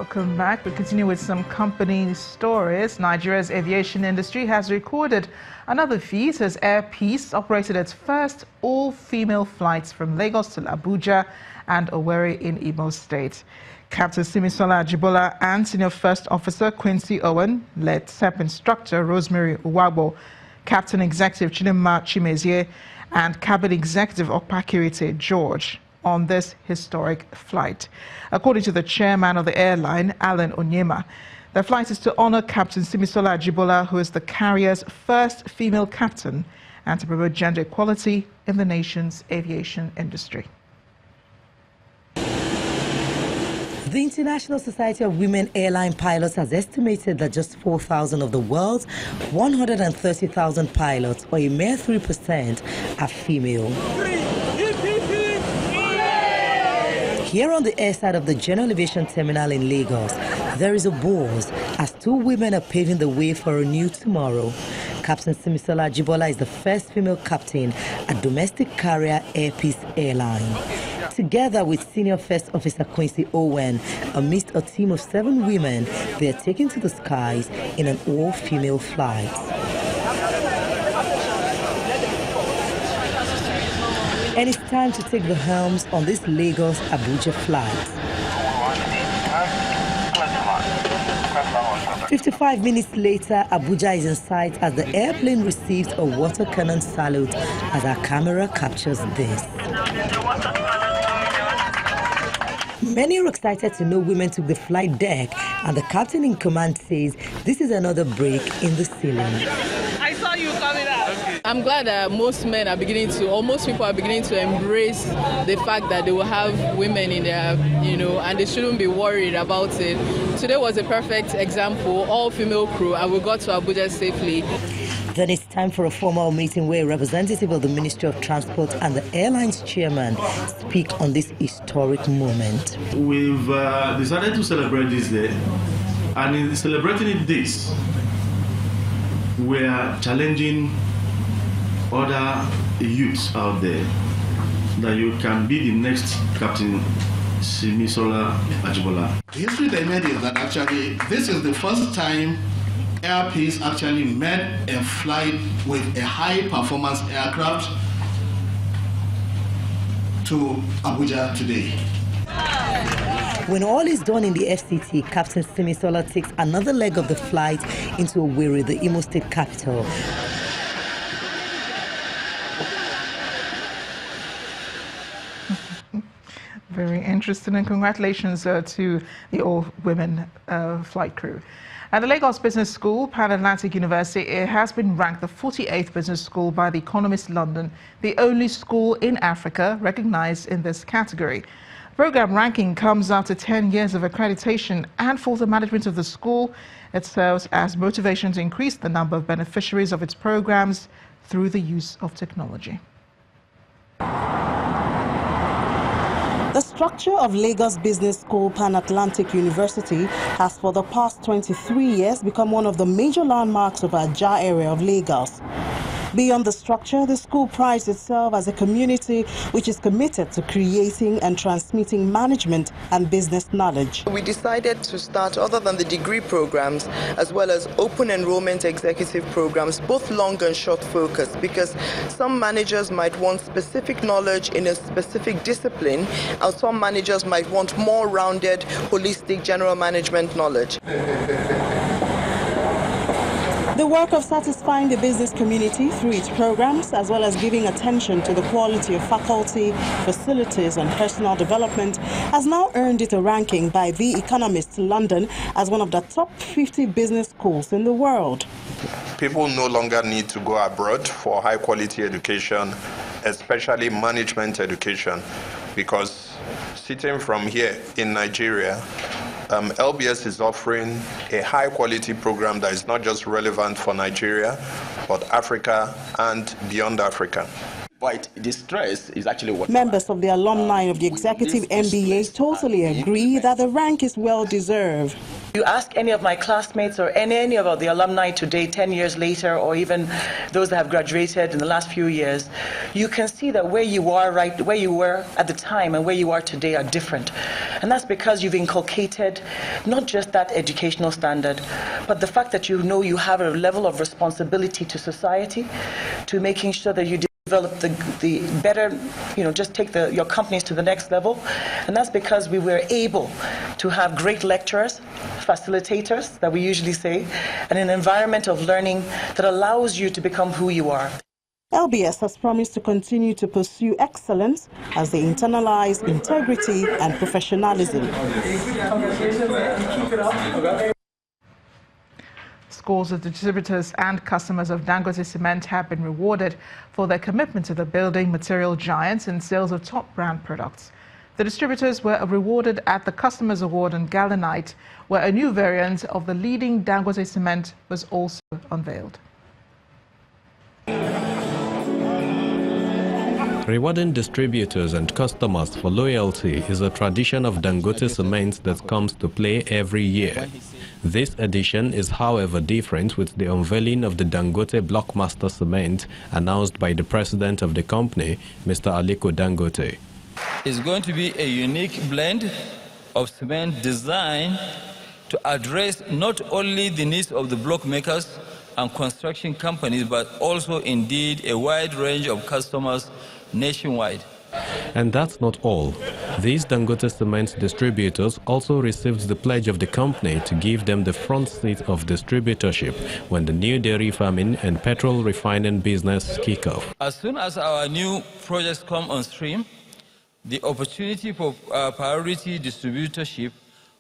Welcome back. We continue with some company stories. Nigeria's aviation industry has recorded another feat as Air Peace operated its first all-female flights from Lagos to Abuja and Owerri in Imo State. Captain Simisola Ajibola and Senior First Officer Quincy Owen led SEP Instructor Rosemary Uwagbo, Captain Executive Chinema Chimezie, and Cabin Executive Opakirite George on this historic flight. According to the chairman of the airline, Alan Onyema, the flight is to honor Captain Simisola Ajibola, who is the carrier's first female captain, and to promote gender equality in the nation's aviation industry. The International Society of Women Airline Pilots has estimated that just 4,000 of the world's 130,000 pilots, or a mere 3%, are female. Here on the airside of the General Aviation Terminal in Lagos, there is a buzz as two women are paving the way for a new tomorrow. Captain Simisola Ajibola is the first female captain at domestic carrier Air Peace Airline. Together with Senior First Officer Quincy Owen, amidst a team of 7 women, they are taken to the skies in an all-female flight. And it's time to take the helms on this Lagos-Abuja flight. 55 minutes later, Abuja is in sight as the airplane receives a water cannon salute as our camera captures this. Many are excited to know women took the flight deck, and the captain in command says this is another break in the ceiling. I saw you coming out. I'm glad that most people are beginning to embrace the fact that they will have women in their, and they shouldn't be worried about it. Today was a perfect example, all female crew, and we got to Abuja safely. Then it's time for a formal meeting where a representative of the Ministry of Transport and the airline's chairman speak on this historic moment. We've decided to celebrate this day, and in celebrating this, we are challenging other youths out there that you can be the next Captain Simisola Ajibola. The history they made is that actually this is the first time Air Peace actually made a flight with a high-performance aircraft to Abuja today. When all is done in the FCT, Captain Simisola takes another leg of the flight into Owerri, the Imo State capital. Very interesting, and congratulations to the all-women flight crew. At the Lagos Business School, Pan Atlantic University, it has been ranked the 48th business school by The Economist London, the only school in Africa recognized in this category. Program ranking comes after 10 years of accreditation, and for the management of the school, it serves as motivation to increase the number of beneficiaries of its programs through the use of technology. The structure of Lagos Business School Pan Atlantic University has for the past 23 years become one of the major landmarks of our Ajah area of Lagos. Beyond the structure, the school prides itself as a community which is committed to creating and transmitting management and business knowledge. We decided to start, other than the degree programs, as well as open enrollment executive programs, both long and short focus, because some managers might want specific knowledge in a specific discipline, and some managers might want more rounded, holistic general management knowledge. The work of satisfying the business community through its programs, as well as giving attention to the quality of faculty, facilities and personal development, has now earned it a ranking by The Economist London as one of the top 50 business schools in the world. People no longer need to go abroad for high-quality education, especially management education, because sitting from here in Nigeria, LBS is offering a high-quality program that is not just relevant for Nigeria, but Africa and beyond Africa. But the stress is actually what... Members of the alumni of the Executive MBA totally agree that the rank is well-deserved. You ask any of my classmates or any of the alumni today, 10 years later, or even those that have graduated in the last few years, you can see that where you were at the time and where you are today are different. And that's because you've inculcated not just that educational standard, but the fact that you know you have a level of responsibility to society, to making sure that you develop the better, just take your companies to the next level. And that's because we were able to have great lecturers, facilitators, that we usually say, and an environment of learning that allows you to become who you are. LBS has promised to continue to pursue excellence as they internalize integrity and professionalism. Scores of distributors and customers of Dangote Cement have been rewarded for their commitment to the building material giants in sales of top brand products. The distributors were rewarded at the Customers Award on Gala Night, where a new variant of the leading Dangote Cement was also unveiled. Rewarding distributors and customers for loyalty is a tradition of Dangote Cement that comes to play every year. This edition is, however, different with the unveiling of the Dangote Blockmaster Cement announced by the president of the company, Mr. Aliko Dangote. It's going to be a unique blend of cement designed to address not only the needs of the block makers and construction companies, but also indeed a wide range of customers nationwide. And that's not all. These Dangote Cement distributors also received the pledge of the company to give them the front seat of distributorship when the new dairy farming and petrol refining business kick off. As soon as our new projects come on stream, the opportunity for priority distributorship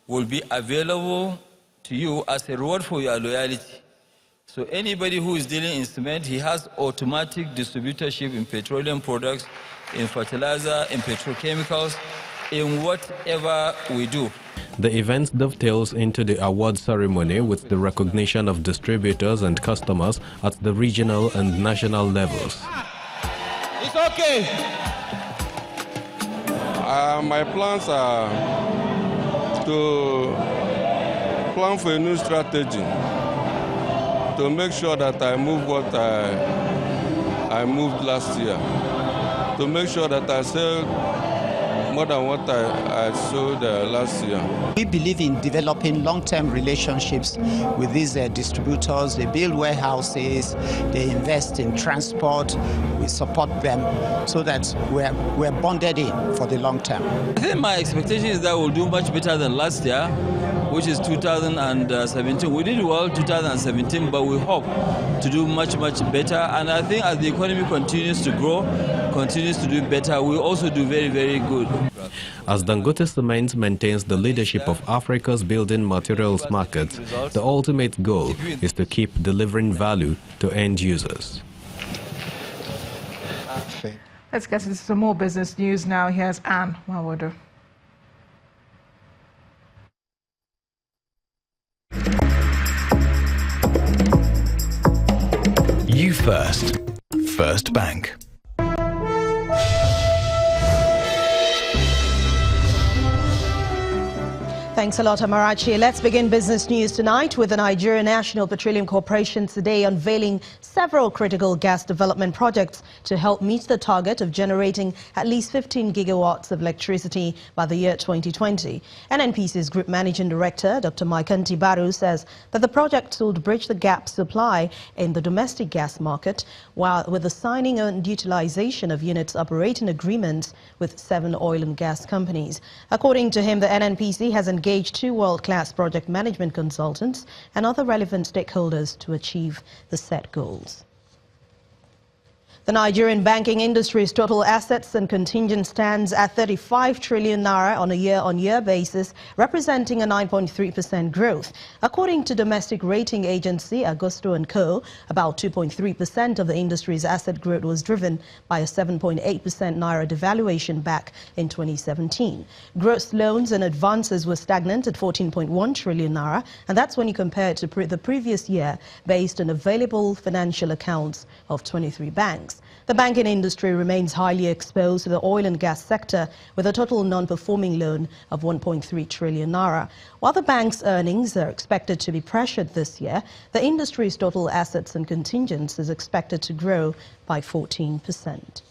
will be available to you as a reward for your loyalty. So anybody who is dealing in cement, he has automatic distributorship in petroleum products, in fertilizer, in petrochemicals, in whatever we do. The event dovetails into the award ceremony with the recognition of distributors and customers at the regional and national levels. It's okay. My plans are to plan for a new strategy to make sure that I move what I moved last year, to make sure that I sell more than what I sold last year. We believe in developing long-term relationships with these distributors. They build warehouses, they invest in transport, we support them so that we're bonded in for the long term. I think my expectation is that we'll do much better than last year, which is 2017. We did well 2017, but we hope to do much better. And I think as the economy continues to grow, continues to do better, we also do very, very good. As Dangote Cement maintains the leadership of Africa's building materials market, the ultimate goal is to keep delivering value to end users. Let's get into some more business news now. Here's Anne Mawodo. You first. First Bank. Thanks a lot, Amarachi. Let's begin business news tonight with the Nigerian National Petroleum Corporation today unveiling several critical gas development projects to help meet the target of generating at least 15 gigawatts of electricity by the year 2020. NNPC's Group Managing Director, Dr. Maikanti Baru, says that the project will bridge the gap supply in the domestic gas market, while with the signing and utilization of units operating agreements with 7 oil and gas companies. According to him, the NNPC has engaged 2 world-class project management consultants and other relevant stakeholders to achieve the set goals. The Nigerian banking industry's total assets and contingent stands at 35 trillion naira on a year-on-year basis, representing a 9.3% growth. According to domestic rating agency Agusto & Co., about 2.3% of the industry's asset growth was driven by a 7.8% naira devaluation back in 2017. Gross loans and advances were stagnant at 14.1 trillion naira, and that's when you compare it to the previous year based on available financial accounts of 23 banks. banks. The banking industry remains highly exposed to the oil and gas sector with a total non-performing loan of 1.3 trillion naira. While the bank's earnings are expected to be pressured this year, the industry's total assets and contingents is expected to grow by 14%.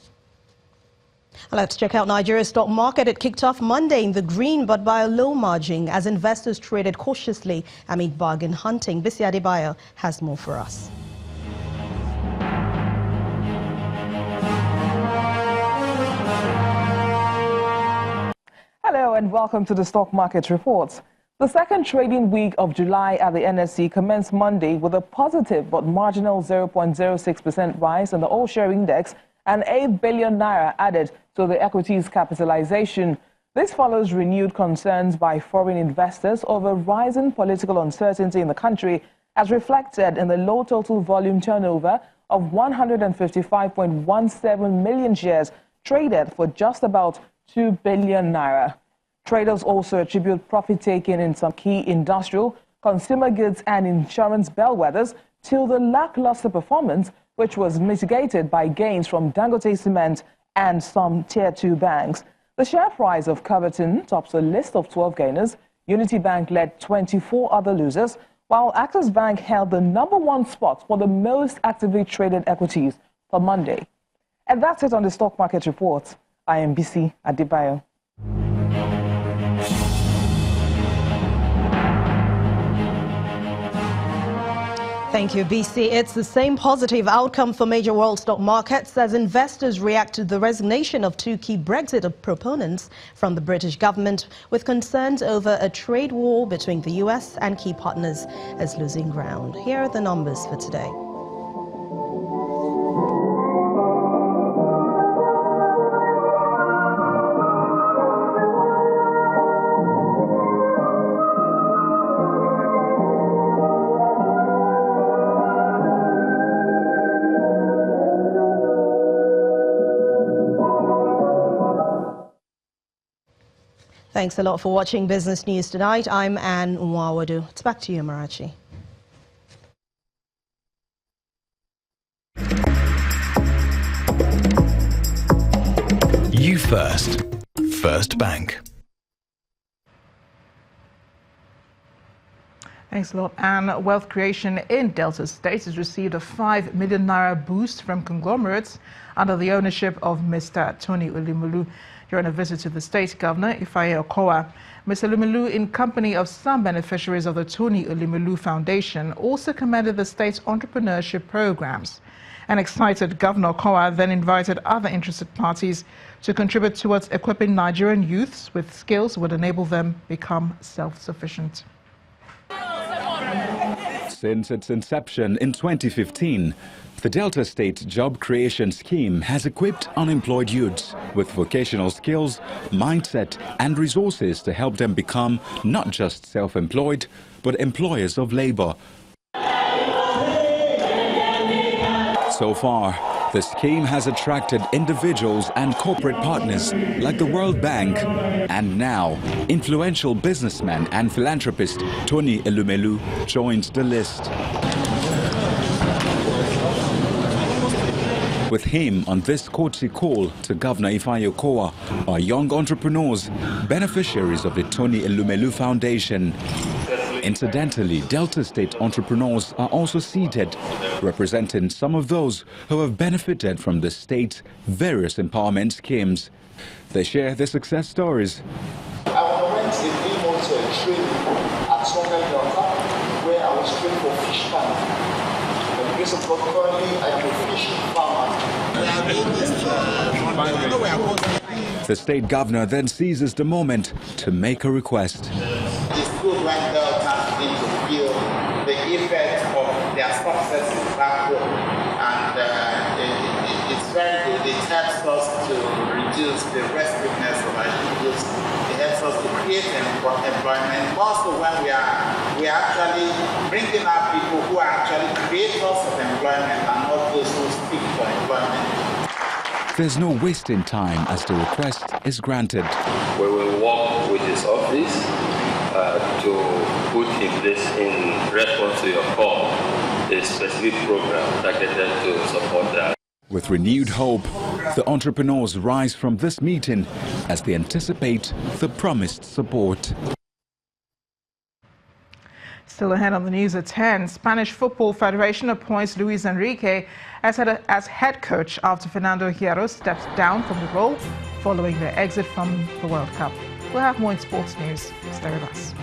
Let's check out Nigeria's stock market. It kicked off Monday in the green, but by a low margin as investors traded cautiously amid bargain hunting. Bisi Adebayo has more for us. Hello and welcome to the Stock Market Reports. The second trading week of July at the NSE commenced Monday with a positive but marginal 0.06% rise in the all-share index and 8 billion naira added to the equities capitalization. This follows renewed concerns by foreign investors over rising political uncertainty in the country, as reflected in the low total volume turnover of 155.17 million shares traded for just about 2 billion naira. Traders also attribute profit-taking in some key industrial, consumer goods and insurance bellwethers to the lackluster performance, which was mitigated by gains from Dangote Cement and some Tier 2 banks. The share price of Coverton tops a list of 12 gainers. Unity Bank led 24 other losers, while Access Bank held the #1 spot for the most actively traded equities for Monday. And that's it on the Stock Market Report. I am Bisi Adebayo. Thank you, BC. It's the same positive outcome for major world stock markets as investors react to the resignation of two key Brexit proponents from the British government, with concerns over a trade war between the US and key partners as losing ground. Here are the numbers for today. Thanks a lot for watching Business News Tonight. I'm Anne Nwawadu. It's back to you, Marachi. You first. First Bank. Thanks a lot. And wealth creation in Delta State has received a 5 million naira boost from conglomerates under the ownership of Mr. Tony Elumelu. During a visit to the state governor, Ifeanyi Okowa, Mr. Elumelu, in company of some beneficiaries of the Tony Elumelu Foundation, also commended the state's entrepreneurship programs. An excited Governor Okowa then invited other interested parties to contribute towards equipping Nigerian youths with skills that would enable them become self-sufficient. Since its inception in 2015, the Delta State Job Creation Scheme has equipped unemployed youths with vocational skills, mindset and resources to help them become not just self-employed, but employers of labor. So far, the scheme has attracted individuals and corporate partners like the World Bank, and now influential businessman and philanthropist Tony Elumelu joins the list. With him on this courtesy call to Governor Ifeanyi Okowa are young entrepreneurs, beneficiaries of the Tony Elumelu Foundation. Incidentally, Delta State entrepreneurs are also seated, representing some of those who have benefited from the state's various empowerment schemes. They share their success stories. I went in Imo to a training at Songa Delta, where I was trained for fish farming. The grace of God, currently I'm a fish farmer. The state governor then seizes the moment to make a request. It's good when Delta begin to feel the effect of their successes back home, and it's very good. It helps us to reduce the restiveness of our youth. It helps us to create employment. Also, when we are actually bringing out people who are actually creators of employment and not those who speak for employment. There's no wasting time as the request is granted. We will work with this office to put in place, in response to your call, a specific program targeted to support that. With renewed hope, the entrepreneurs rise from this meeting as they anticipate the promised support. Still ahead on the news at 10, Spanish Football Federation appoints Luis Enrique as head coach after Fernando Hierro steps down from the role following their exit from the World Cup. We'll have more in sports news. Stay with us.